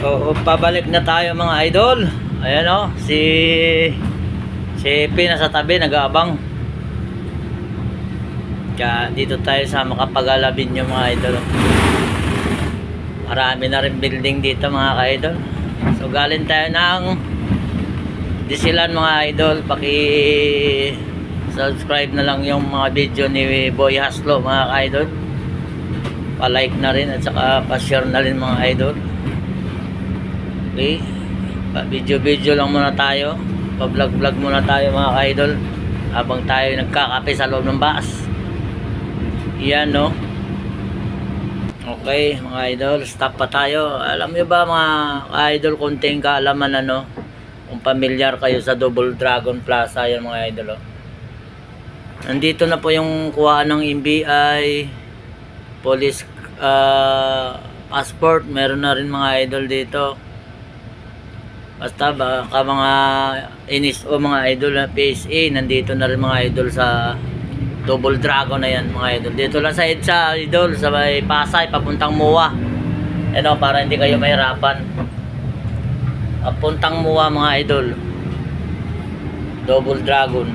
So, pabalik na tayo mga idol. Ayan o, si P nasa tabi, nag-aabang. Kaya dito tayo sa Makapagalabin yung mga idol. Marami na rin building dito mga ka-idol. So galing tayo ng Disilan mga idol. Subscribe na lang yung mga video ni Boy Haslo mga ka-idol. Pa-like na rin at saka pa-share na rin mga idol. Okay, pa-video lang muna tayo, pa-vlog muna tayo mga ka-idol habang tayo nagkakape sa loob ng bus. Yan no. Okay mga idol, stop pa tayo. Alam nyo ba mga ka-idol, konting kaalaman ano, kung pamilyar kayo sa Double Dragon Plaza, yan mga idol oh. Nandito na po yung kuhaan ng NBI, police passport, meron na rin mga idol dito. Basta baka mga NSO mga idol na PSA, nandito na rin mga idol sa Double Dragon na yan mga idol. Dito lang sa EDSA idol, sa may Pasay, papuntang MOA. Ano, para hindi kayo mahirapan. Papuntang MOA mga idol. Double Dragon.